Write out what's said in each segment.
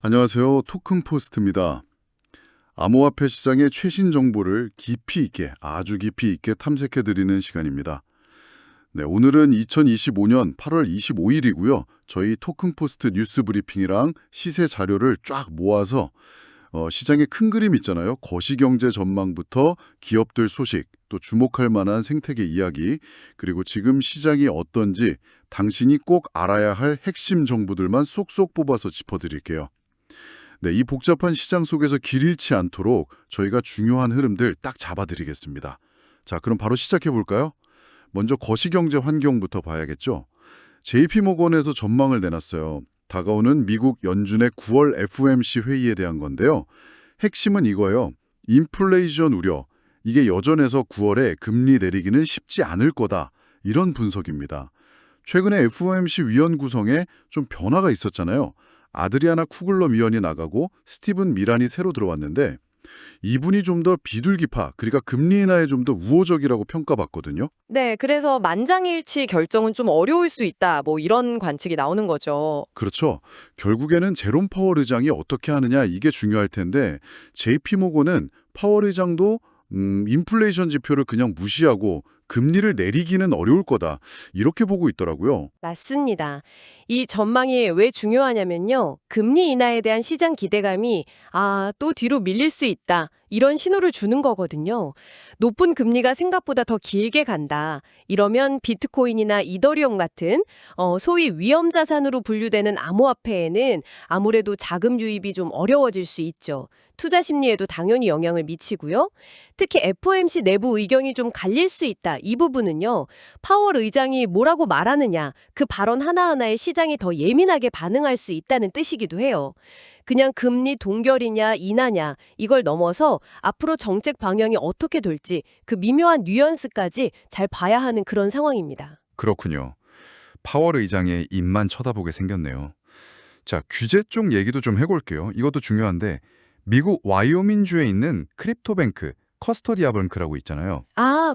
안녕하세요. 토큰포스트입니다. 암호화폐 시장의 최신 정보를 깊이 있게, 아주 깊이 있게 탐색해드리는 시간입니다. 네, 오늘은 2025년 8월 25일이고요. 저희 토큰포스트 뉴스 브리핑이랑 시세 자료를 쫙 모아서 시장의 큰 그림 있잖아요. 거시경제 전망부터 기업들 소식, 또 주목할 만한 생태계 이야기, 그리고 지금 시장이 어떤지 당신이 꼭 알아야 할 핵심 정보들만 쏙쏙 뽑아서 짚어드릴게요. 네, 이 복잡한 시장 속에서 길 잃지 않도록 저희가 중요한 흐름들 딱 잡아드리겠습니다. 자, 그럼 바로 시작해 볼까요? 먼저 거시경제 환경부터 봐야겠죠. JP모건에서 전망을 내놨어요. 다가오는 미국 연준의 9월 FOMC 회의에 대한 건데요. 핵심은 이거예요. 인플레이션 우려. 이게 여전해서 9월에 금리 내리기는 쉽지 않을 거다. 이런 분석입니다. 최근에 FOMC 위원 구성에 좀 변화가 있었잖아요. 아드리아나 쿠글러 위원이 나가고 스티븐 미란이 새로 들어왔는데 이분이 좀 더 비둘기파, 그러니까 금리 인하에 좀 더 우호적이라고 평가받거든요. 네, 그래서 만장일치 결정은 좀 어려울 수 있다. 뭐 이런 관측이 나오는 거죠. 그렇죠. 결국에는 제롬 파월 의장이 어떻게 하느냐 이게 중요할 텐데 JP모건은 파월 의장도 인플레이션 지표를 그냥 무시하고 금리를 내리기는 어려울 거다. 이렇게 보고 있더라고요. 맞습니다. 이 전망이 왜 중요하냐면요. 금리 인하에 대한 시장 기대감이 또 뒤로 밀릴 수 있다. 이런 신호를 주는 거거든요. 높은 금리가 생각보다 더 길게 간다. 이러면 비트코인이나 이더리움 같은 소위 위험 자산으로 분류되는 암호화폐에는 아무래도 자금 유입이 좀 어려워질 수 있죠. 투자 심리에도 당연히 영향을 미치고요. 특히 FOMC 내부 의견이 좀 갈릴 수 있다. 이 부분은요. 파월 의장이 뭐라고 말하느냐, 그 발언 하나하나에 시장이 더 예민하게 반응할 수 있다는 뜻이기도 해요. 그냥 금리 동결이냐 인하냐 이걸 넘어서 앞으로 정책 방향이 어떻게 될지 그 미묘한 뉘앙스까지 잘 봐야 하는 그런 상황입니다. 그렇군요. 파월 의장의 입만 쳐다보게 생겼네요. 자, 규제 쪽 얘기도 좀 해볼게요. 이것도 중요한데 미국 와이오밍주에 있는 크립토뱅크 커스토디아 뱅크라고 있잖아요.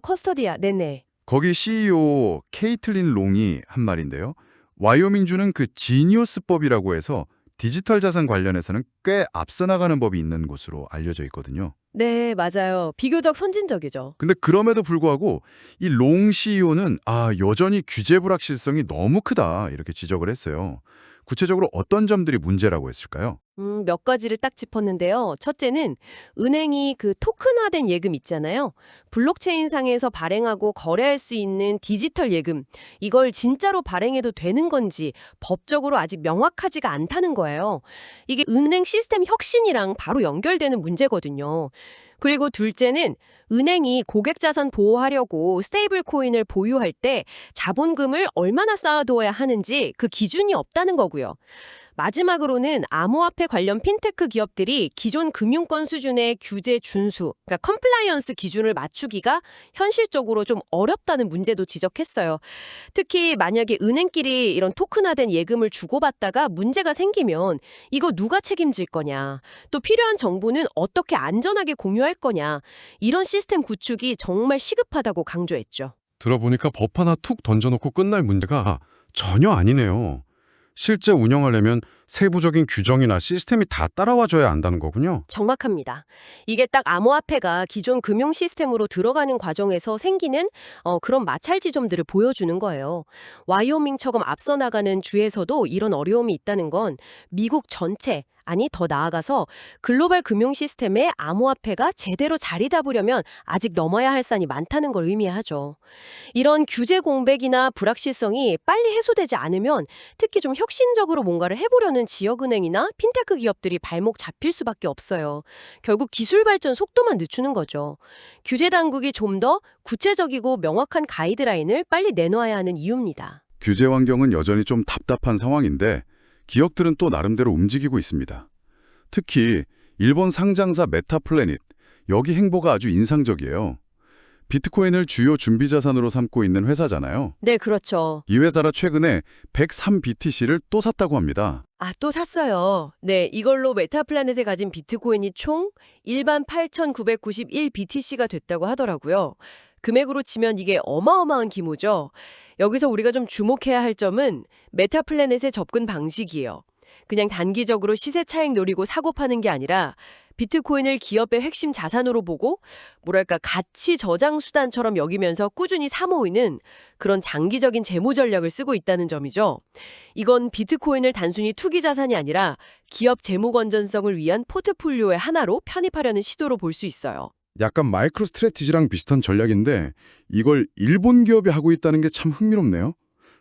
커스터디아, 네네. 거기 CEO 케이틀린 롱이 한 말인데요. 와이오밍주는 그 지니어스법이라고 해서 디지털 자산 관련해서는 꽤 앞서 나가는 법이 있는 곳으로 알려져 있거든요. 네, 맞아요. 비교적 선진적이죠. 근데 그럼에도 불구하고 이 롱 CEO는 여전히 규제 불확실성이 너무 크다 이렇게 지적을 했어요. 구체적으로 어떤 점들이 문제라고 했을까요? 몇 가지를 딱 짚었는데요. 첫째는 은행이 그 토큰화된 예금 있잖아요. 블록체인상에서 발행하고 거래할 수 있는 디지털 예금. 이걸 진짜로 발행해도 되는 건지 법적으로 아직 명확하지가 않다는 거예요. 이게 은행 시스템 혁신이랑 바로 연결되는 문제거든요. 그리고 둘째는 은행이 고객 자산 보호하려고 스테이블 코인을 보유할 때 자본금을 얼마나 쌓아두어야 하는지 그 기준이 없다는 거고요. 마지막으로는 암호화폐 관련 핀테크 기업들이 기존 금융권 수준의 규제 준수, 그러니까 컴플라이언스 기준을 맞추기가 현실적으로 좀 어렵다는 문제도 지적했어요. 특히 만약에 은행끼리 이런 토큰화된 예금을 주고받다가 문제가 생기면 이거 누가 책임질 거냐, 또 필요한 정보는 어떻게 안전하게 공유할 거냐, 이런 시스템 구축이 정말 시급하다고 강조했죠. 들어보니까 법 하나 툭 던져놓고 끝날 문제가 전혀 아니네요. 실제 운영하려면 세부적인 규정이나 시스템이 다 따라와줘야 한다는 거군요. 정확합니다. 이게 딱 암호화폐가 기존 금융 시스템으로 들어가는 과정에서 생기는 그런 마찰 지점들을 보여주는 거예요. 와이오밍처럼 앞서 나가는 주에서도 이런 어려움이 있다는 건 미국 전체, 아니 더 나아가서 글로벌 금융 시스템에 암호화폐가 제대로 자리 잡으려면 아직 넘어야 할 산이 많다는 걸 의미하죠. 이런 규제 공백이나 불확실성이 빨리 해소되지 않으면 특히 좀 혁신적으로 뭔가를 해보려는 지역은행이나 핀테크 기업들이 발목 잡힐 수밖에 없어요. 결국 기술 발전 속도만 늦추는 거죠. 규제 당국이 좀 더 구체적이고 명확한 가이드라인을 빨리 내놓아야 하는 이유입니다. 규제 환경은 여전히 좀 답답한 상황인데 기업들은 또 나름대로 움직이고 있습니다. 특히 일본 상장사 메타플래닛, 여기 행보가 아주 인상적이에요. 비트코인을 주요 준비 자산으로 삼고 있는 회사잖아요. 네, 그렇죠. 이 회사라 최근에 103BTC를 또 샀다고 합니다. 또 샀어요. 네, 이걸로 메타플래닛에 가진 비트코인이 총 일반 8,991BTC가 됐다고 하더라고요. 금액으로 치면 이게 어마어마한 규모죠. 여기서 우리가 좀 주목해야 할 점은 메타플래닛의 접근 방식이에요. 그냥 단기적으로 시세 차익 노리고 사고 파는 게 아니라 비트코인을 기업의 핵심 자산으로 보고 뭐랄까 가치 저장 수단처럼 여기면서 꾸준히 사 모이는 그런 장기적인 재무 전략을 쓰고 있다는 점이죠. 이건 비트코인을 단순히 투기 자산이 아니라 기업 재무 건전성을 위한 포트폴리오의 하나로 편입하려는 시도로 볼 수 있어요. 약간 마이크로 스트래티지랑 비슷한 전략인데 이걸 일본 기업이 하고 있다는 게 참 흥미롭네요.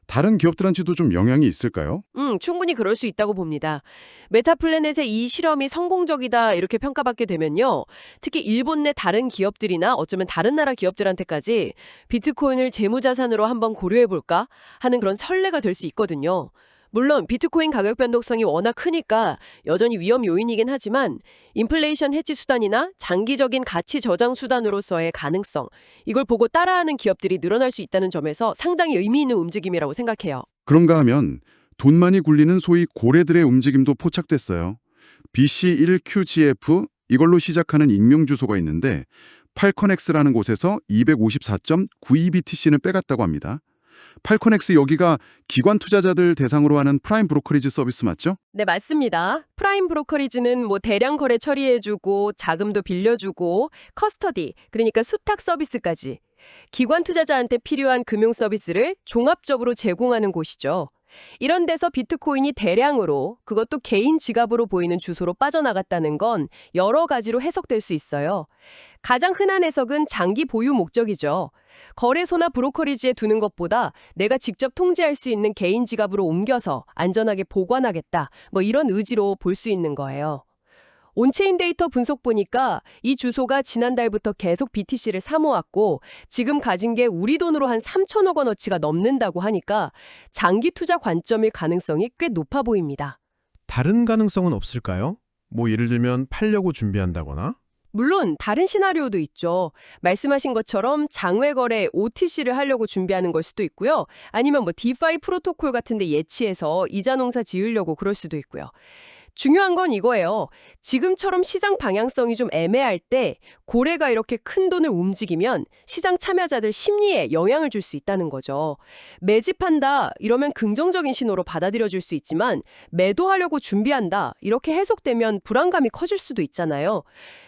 다른 기업들한테도 좀 영향이 있을까요? 충분히 그럴 수 있다고 봅니다. 메타플래넷의 이 실험이 성공적이다 이렇게 평가받게 되면요. 특히 일본 내 다른 기업들이나 어쩌면 다른 나라 기업들한테까지 비트코인을 재무자산으로 한번 고려해볼까 하는 그런 선례가 될 수 있거든요. 물론 비트코인 가격 변동성이 워낙 크니까 여전히 위험 요인이긴 하지만 인플레이션 해지 수단이나 장기적인 가치 저장 수단으로서의 가능성, 이걸 보고 따라하는 기업들이 늘어날 수 있다는 점에서 상당히 의미 있는 움직임이라고 생각해요. 그런가 하면 돈 많이 굴리는 소위 고래들의 움직임도 포착됐어요. BC1QGF 이걸로 시작하는 익명 주소가 있는데 팔컨엑스라는 곳에서 254.92BTC는 빼갔다고 합니다. 팔컨엑스 여기가 기관 투자자들 대상으로 하는 프라임 브로커리지 서비스 맞죠? 네, 맞습니다. 프라임 브로커리지는 대량 거래 처리해주고 자금도 빌려주고 커스터디, 그러니까 수탁 서비스까지 기관 투자자한테 필요한 금융 서비스를 종합적으로 제공하는 곳이죠. 이런 데서 비트코인이 대량으로, 그것도 개인 지갑으로 보이는 주소로 빠져나갔다는 건 여러 가지로 해석될 수 있어요. 가장 흔한 해석은 장기 보유 목적이죠. 거래소나 브로커리지에 두는 것보다 내가 직접 통제할 수 있는 개인 지갑으로 옮겨서 안전하게 보관하겠다, 이런 의지로 볼 수 있는 거예요. 온체인 데이터 분석 보니까 이 주소가 지난달부터 계속 BTC를 사모았고 지금 가진 게 우리 돈으로 한 3천억 원어치가 넘는다고 하니까 장기 투자 관점일 가능성이 꽤 높아 보입니다. 다른 가능성은 없을까요? 예를 들면 팔려고 준비한다거나? 물론 다른 시나리오도 있죠. 말씀하신 것처럼 장외 거래 OTC를 하려고 준비하는 걸 수도 있고요. 아니면 디파이 프로토콜 같은 데 예치해서 이자 농사 지으려고 그럴 수도 있고요. 중요한 건 이거예요. 지금처럼 시장 방향성이 좀 애매할 때 고래가 이렇게 큰 돈을 움직이면 시장 참여자들 심리에 영향을 줄 수 있다는 거죠. 매집한다 이러면 긍정적인 신호로 받아들여질 수 있지만 매도하려고 준비한다 이렇게 해석되면 불안감이 커질 수도 있잖아요.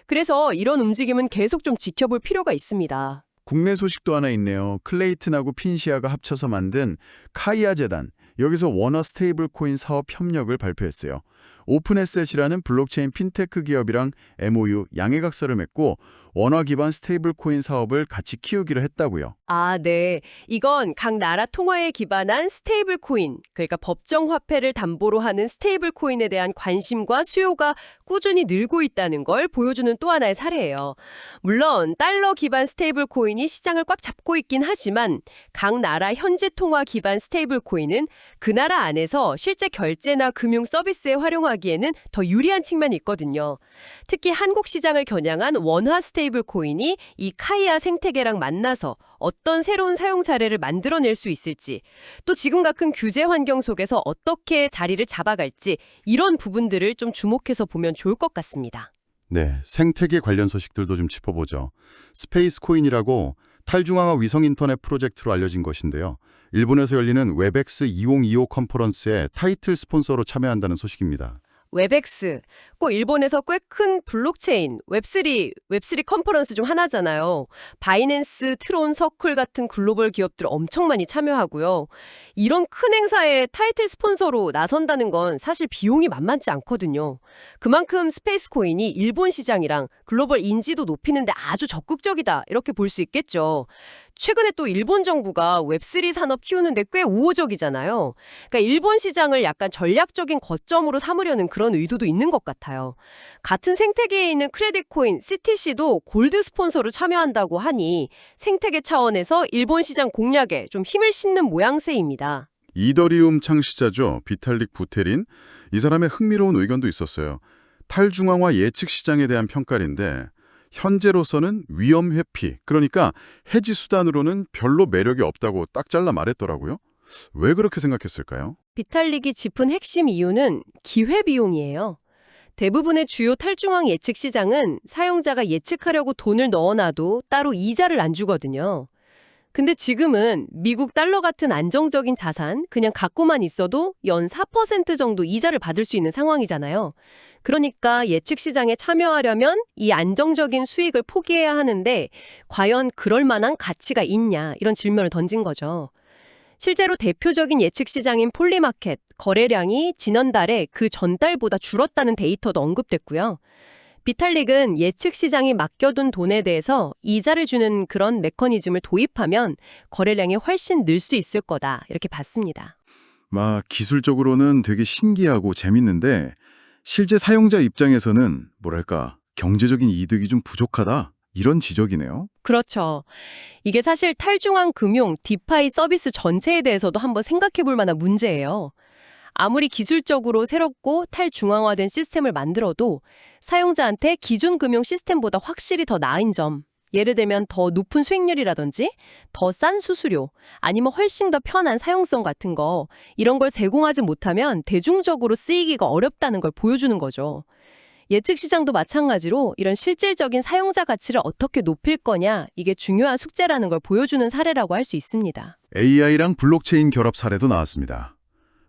그래서 이런 움직임은 계속 좀 지켜볼 필요가 있습니다. 국내 소식도 하나 있네요. 클레이튼하고 핀시아가 합쳐서 만든 카이아 재단, 여기서 원화 스테이블 코인 사업 협력을 발표했어요. 오픈에셋이라는 블록체인 핀테크 기업이랑 MOU 양해각서를 맺고 원화 기반 스테이블 코인 사업을 같이 키우기로 했다고요. 아, 네. 이건 각 나라 통화에 기반한 스테이블 코인, 그러니까 법정 화폐를 담보로 하는 스테이블 코인에 대한 관심과 수요가 꾸준히 늘고 있다는 걸 보여주는 또 하나의 사례예요. 물론 달러 기반 스테이블 코인이 시장을 꽉 잡고 있긴 하지만 각 나라 현지 통화 기반 스테이블 코인은 그 나라 안에서 실제 결제나 금융 서비스에 활용하기에는 더 유리한 측면이 있거든요. 특히 한국 시장을 겨냥한 원화 스테이블 코인이 이 카이아 생태계랑 만나서 어떤 새로운 사용 사례를 만들어낼 수 있을지, 또 지금과 큰 규제 환경 속에서 어떻게 자리를 잡아갈지 이런 부분들을 좀 주목해서 보면 좋을 것 같습니다. 네, 생태계 관련 소식들도 좀 짚어보죠. 스페이스 코인이라고 탈중앙화 위성 인터넷 프로젝트로 알려진 것인데요. 일본에서 열리는 웹엑스 2025 컨퍼런스에 타이틀 스폰서로 참여한다는 소식입니다. 웹엑스, 꼭 일본에서 꽤 큰 블록체인, 웹3 컨퍼런스 중 하나잖아요. 바이낸스, 트론, 서클 같은 글로벌 기업들 엄청 많이 참여하고요. 이런 큰 행사에 타이틀 스폰서로 나선다는 건 사실 비용이 만만치 않거든요. 그만큼 스페이스 코인이 일본 시장이랑 글로벌 인지도 높이는데 아주 적극적이다 이렇게 볼 수 있겠죠. 최근에 또 일본 정부가 웹3 산업 키우는데 꽤 우호적이잖아요. 그러니까 일본 시장을 약간 전략적인 거점으로 삼으려는 그런 의도도 있는 것 같아요. 같은 생태계에 있는 크레딧 코인, CTC도 골드 스폰서로 참여한다고 하니 생태계 차원에서 일본 시장 공략에 좀 힘을 싣는 모양새입니다. 이더리움 창시자죠. 비탈릭 부테린. 이 사람의 흥미로운 의견도 있었어요. 탈중앙화 예측 시장에 대한 평가인데 현재로서는 위험 회피, 그러니까 해지 수단으로는 별로 매력이 없다고 딱 잘라 말했더라고요. 왜 그렇게 생각했을까요? 비탈릭이 짚은 핵심 이유는 기회비용이에요. 대부분의 주요 탈중앙 예측 시장은 사용자가 예측하려고 돈을 넣어놔도 따로 이자를 안 주거든요. 근데 지금은 미국 달러 같은 안정적인 자산 그냥 갖고만 있어도 연 4% 정도 이자를 받을 수 있는 상황이잖아요. 그러니까 예측 시장에 참여하려면 이 안정적인 수익을 포기해야 하는데 과연 그럴 만한 가치가 있냐 이런 질문을 던진 거죠. 실제로 대표적인 예측 시장인 폴리마켓 거래량이 지난달에 그 전달보다 줄었다는 데이터도 언급됐고요. 비탈릭은 예측 시장이 맡겨둔 돈에 대해서 이자를 주는 그런 메커니즘을 도입하면 거래량이 훨씬 늘 수 있을 거다 이렇게 봤습니다. 막 기술적으로는 되게 신기하고 재밌는데 실제 사용자 입장에서는 뭐랄까 경제적인 이득이 좀 부족하다 이런 지적이네요. 그렇죠. 이게 사실 탈중앙 금융, 디파이 서비스 전체에 대해서도 한번 생각해 볼 만한 문제예요. 아무리 기술적으로 새롭고 탈중앙화된 시스템을 만들어도 사용자한테 기존 금융 시스템보다 확실히 더 나은 점, 예를 들면 더 높은 수익률이라든지 더 싼 수수료, 아니면 훨씬 더 편한 사용성 같은 거, 이런 걸 제공하지 못하면 대중적으로 쓰이기가 어렵다는 걸 보여주는 거죠. 예측 시장도 마찬가지로 이런 실질적인 사용자 가치를 어떻게 높일 거냐, 이게 중요한 숙제라는 걸 보여주는 사례라고 할 수 있습니다. AI랑 블록체인 결합 사례도 나왔습니다.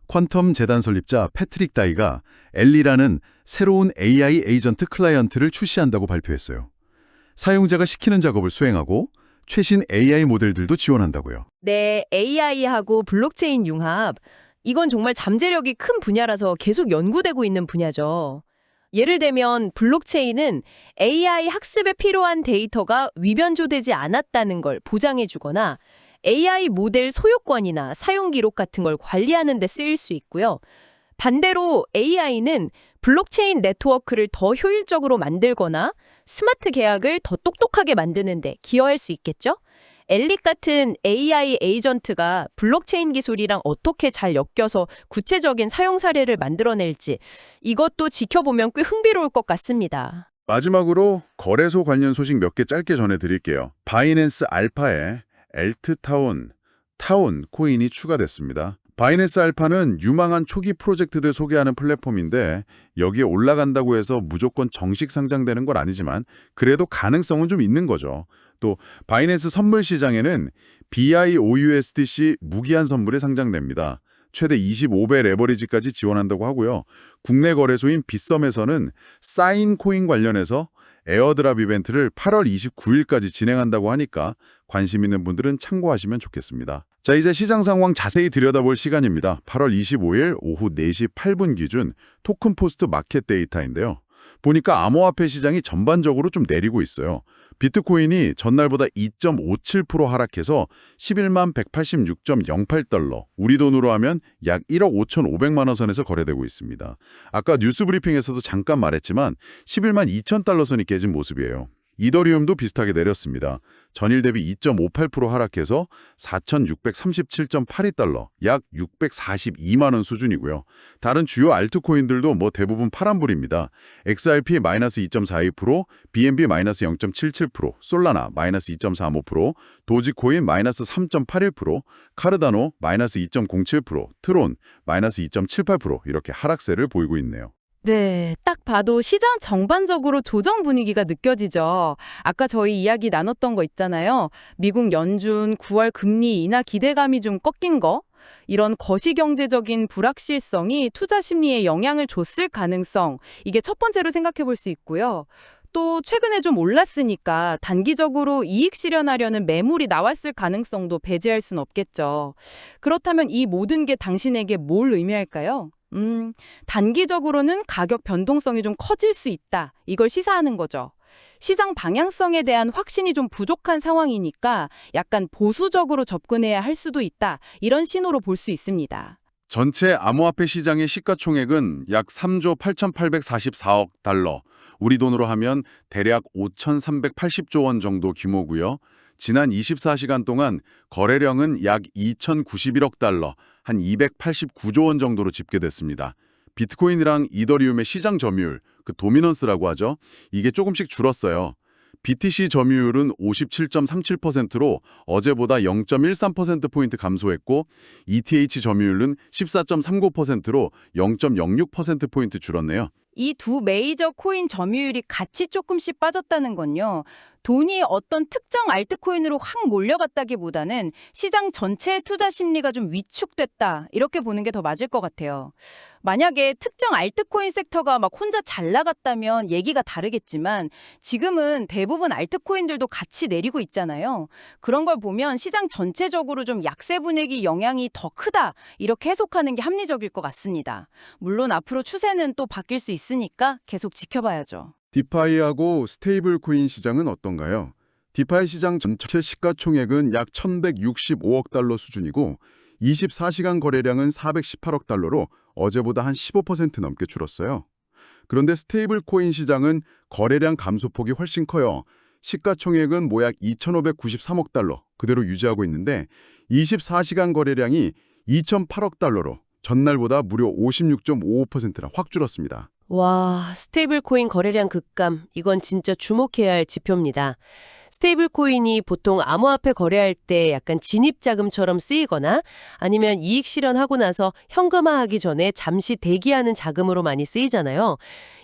퀀텀 재단 설립자 패트릭 다이가 엘리라는 새로운 AI 에이전트 클라이언트를 출시한다고 발표했어요. 사용자가 시키는 작업을 수행하고 최신 AI 모델들도 지원한다고요. 네, AI하고 블록체인 융합. 이건 정말 잠재력이 큰 분야라서 계속 연구되고 있는 분야죠. 예를 들면 블록체인은 AI 학습에 필요한 데이터가 위변조되지 않았다는 걸 보장해 주거나 AI 모델 소유권이나 사용 기록 같은 걸 관리하는 데 쓰일 수 있고요. 반대로 AI는 블록체인 네트워크를 더 효율적으로 만들거나 스마트 계약을 더 똑똑하게 만드는 데 기여할 수 있겠죠? 엘릭 같은 AI 에이전트가 블록체인 기술이랑 어떻게 잘 엮여서 구체적인 사용 사례를 만들어낼지 이것도 지켜보면 꽤 흥미로울 것 같습니다. 마지막으로 거래소 관련 소식 몇 개 짧게 전해드릴게요. 바이낸스 알파에 엘트타운, 타운 코인이 추가됐습니다. 바이낸스 알파는 유망한 초기 프로젝트들 소개하는 플랫폼인데 여기에 올라간다고 해서 무조건 정식 상장되는 건 아니지만 그래도 가능성은 좀 있는 거죠. 또 바이낸스 선물 시장에는 BIOUSDC 무기한 선물이 상장됩니다. 최대 25배 레버리지까지 지원한다고 하고요. 국내 거래소인 빗썸에서는 사인 코인 관련해서 에어드랍 이벤트를 8월 29일까지 진행한다고 하니까 관심 있는 분들은 참고하시면 좋겠습니다. 자, 이제 시장 상황 자세히 들여다볼 시간입니다. 8월 25일 오후 4시 8분 기준 토큰 포스트 마켓 데이터인데요. 보니까 암호화폐 시장이 전반적으로 좀 내리고 있어요. 비트코인이 전날보다 2.57% 하락해서 11만 186.08달러, 우리 돈으로 하면 약 1억 5,500만 원 선에서 거래되고 있습니다. 아까 뉴스 브리핑에서도 잠깐 말했지만 11만 2천 달러 선이 깨진 모습이에요. 이더리움도 비슷하게 내렸습니다. 전일 대비 2.58% 하락해서 4,637.82달러, 약 642만 원 수준이고요. 다른 주요 알트코인들도 대부분 파란불입니다. XRP 마이너스 2.42%, BNB 마이너스 0.77%, 솔라나 마이너스 2.35%, 도지코인 마이너스 3.81%, 카르다노 마이너스 2.07%, 트론 마이너스 2.78% 이렇게 하락세를 보이고 있네요. 네, 딱 봐도 시장 전반적으로 조정 분위기가 느껴지죠. 아까 저희 이야기 나눴던 거 있잖아요. 미국 연준 9월 금리 인하 기대감이 좀 꺾인 거. 이런 거시경제적인 불확실성이 투자 심리에 영향을 줬을 가능성. 이게 첫 번째로 생각해 볼 수 있고요. 또 최근에 좀 올랐으니까 단기적으로 이익 실현하려는 매물이 나왔을 가능성도 배제할 순 없겠죠. 그렇다면 이 모든 게 당신에게 뭘 의미할까요? 단기적으로는 가격 변동성이 좀 커질 수 있다. 이걸 시사하는 거죠. 시장 방향성에 대한 확신이 좀 부족한 상황이니까 약간 보수적으로 접근해야 할 수도 있다. 이런 신호로 볼 수 있습니다. 전체 암호화폐 시장의 시가총액은 약 3조 8,844억 달러, 우리 돈으로 하면 대략 5,380조 원 정도 규모고요. 지난 24시간 동안 거래량은 약 2,091억 달러, 한 289조 원 정도로 집계됐습니다. 비트코인이랑 이더리움의 시장 점유율, 그 도미넌스라고 하죠. 이게 조금씩 줄었어요. BTC 점유율은 57.37%로 어제보다 0.13%포인트 감소했고 ETH 점유율은 14.39%로 0.06%포인트 줄었네요. 이 두 메이저 코인 점유율이 같이 조금씩 빠졌다는 건요. 돈이 어떤 특정 알트코인으로 확 몰려갔다기보다는 시장 전체의 투자 심리가 좀 위축됐다 이렇게 보는 게 더 맞을 것 같아요. 만약에 특정 알트코인 섹터가 막 혼자 잘 나갔다면 얘기가 다르겠지만 지금은 대부분 알트코인들도 같이 내리고 있잖아요. 그런 걸 보면 시장 전체적으로 좀 약세 분위기 영향이 더 크다 이렇게 해석하는 게 합리적일 것 같습니다. 물론 앞으로 추세는 또 바뀔 수 있으니까 계속 지켜봐야죠. 디파이하고 스테이블 코인 시장은 어떤가요? 디파이 시장 전체 시가총액은 약 1,165억 달러 수준이고 24시간 거래량은 418억 달러로 어제보다 한 15% 넘게 줄었어요. 그런데 스테이블 코인 시장은 거래량 감소폭이 훨씬 커요. 시가총액은 모약 2,593억 달러 그대로 유지하고 있는데 24시간 거래량이 2,008억 달러로 전날보다 무려 56.55%나 확 줄었습니다. 와, 스테이블 코인 거래량 급감. 이건 진짜 주목해야 할 지표입니다. 스테이블 코인이 보통 암호화폐 거래할 때 약간 진입 자금처럼 쓰이거나 아니면 이익 실현하고 나서 현금화하기 전에 잠시 대기하는 자금으로 많이 쓰이잖아요.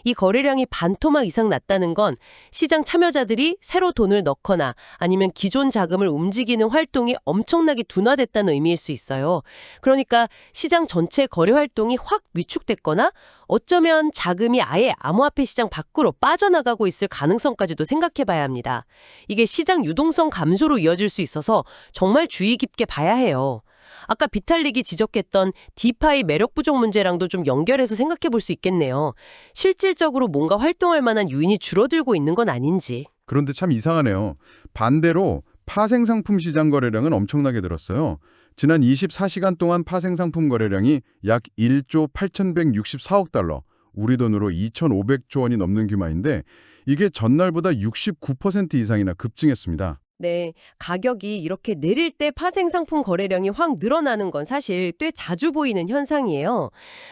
이 거래량이 반토막 이상 났다는 건 시장 참여자들이 새로 돈을 넣거나 아니면 기존 자금을 움직이는 활동이 엄청나게 둔화됐다는 의미일 수 있어요. 그러니까 시장 전체 거래 활동이 확 위축됐거나 어쩌면 자금이 아예 암호화폐 시장 밖으로 빠져나가고 있을 가능성까지도 생각해 봐야 합니다. 이게 시장 유동성 감소로 이어질 수 있어서 정말 주의 깊게 봐야 해요. 아까 비탈릭이 지적했던 디파이 매력 부족 문제랑도 좀 연결해서 생각해 볼 수 있겠네요. 실질적으로 뭔가 활동할 만한 유인이 줄어들고 있는 건 아닌지. 그런데 참 이상하네요. 반대로 파생상품 시장 거래량은 엄청나게 늘었어요. 지난 24시간 동안 파생상품 거래량이 약 1조 8,164억 달러, 우리 돈으로 2,500조 원이 넘는 규모인데 이게 전날보다 69% 이상이나 급증했습니다. 네, 가격이 이렇게 내릴 때 파생 상품 거래량이 확 늘어나는 건 사실 꽤 자주 보이는 현상이에요.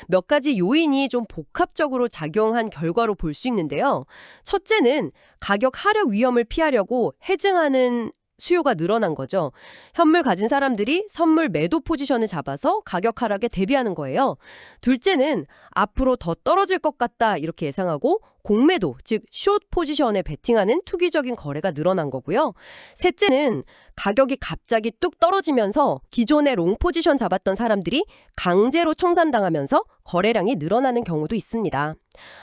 몇 가지 요인이 좀 복합적으로 작용한 결과로 볼 수 있는데요. 첫째는 가격 하락 위험을 피하려고 해증하는 수요가 늘어난 거죠. 현물 가진 사람들이 선물 매도 포지션을 잡아서 가격 하락에 대비하는 거예요. 둘째는 앞으로 더 떨어질 것 같다 이렇게 예상하고 공매도, 즉 숏 포지션에 베팅하는 투기적인 거래가 늘어난 거고요. 셋째는 가격이 갑자기 뚝 떨어지면서 기존의 롱 포지션 잡았던 사람들이 강제로 청산당하면서 거래량이 늘어나는 경우도 있습니다.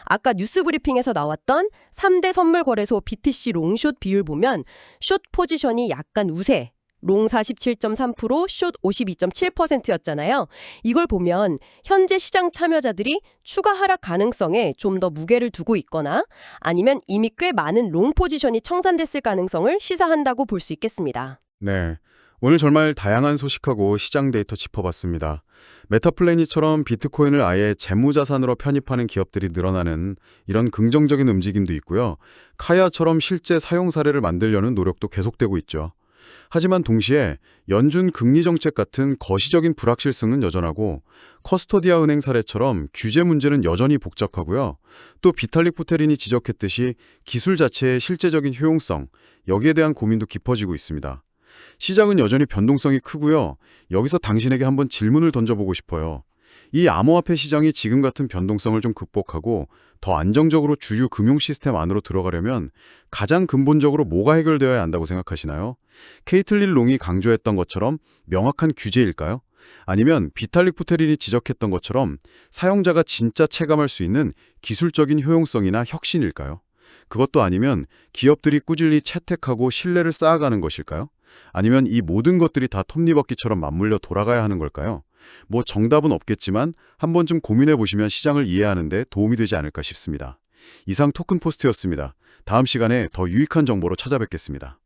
아까 뉴스 브리핑에서 나왔던 3대 선물 거래소 BTC 롱숏 비율 보면 숏 포지션이 약간 우세, 롱 47.3%, 숏 52.7%였잖아요. 이걸 보면 현재 시장 참여자들이 추가 하락 가능성에 좀 더 무게를 두고 있거나 아니면 이미 꽤 많은 롱 포지션이 청산됐을 가능성을 시사한다고 볼 수 있겠습니다. 네, 오늘 정말 다양한 소식하고 시장 데이터 짚어봤습니다. 메타플래닛처럼 비트코인을 아예 재무자산으로 편입하는 기업들이 늘어나는 이런 긍정적인 움직임도 있고요. 카야처럼 실제 사용 사례를 만들려는 노력도 계속되고 있죠. 하지만 동시에 연준 금리 정책 같은 거시적인 불확실성은 여전하고 커스토디아 은행 사례처럼 규제 문제는 여전히 복잡하고요. 또 비탈릭 부테린이 지적했듯이 기술 자체의 실제적인 효용성, 여기에 대한 고민도 깊어지고 있습니다. 시장은 여전히 변동성이 크고요. 여기서 당신에게 한번 질문을 던져보고 싶어요. 이 암호화폐 시장이 지금 같은 변동성을 좀 극복하고 더 안정적으로 주류 금융 시스템 안으로 들어가려면 가장 근본적으로 뭐가 해결되어야 한다고 생각하시나요? 케이틀린 롱이 강조했던 것처럼 명확한 규제일까요? 아니면 비탈릭 부테린이 지적했던 것처럼 사용자가 진짜 체감할 수 있는 기술적인 효용성이나 혁신일까요? 그것도 아니면 기업들이 꾸준히 채택하고 신뢰를 쌓아가는 것일까요? 아니면 이 모든 것들이 다 톱니바퀴처럼 맞물려 돌아가야 하는 걸까요? 뭐 정답은 없겠지만 한 번쯤 고민해 보시면 시장을 이해하는 데 도움이 되지 않을까 싶습니다. 이상 토큰포스트였습니다. 다음 시간에 더 유익한 정보로 찾아뵙겠습니다.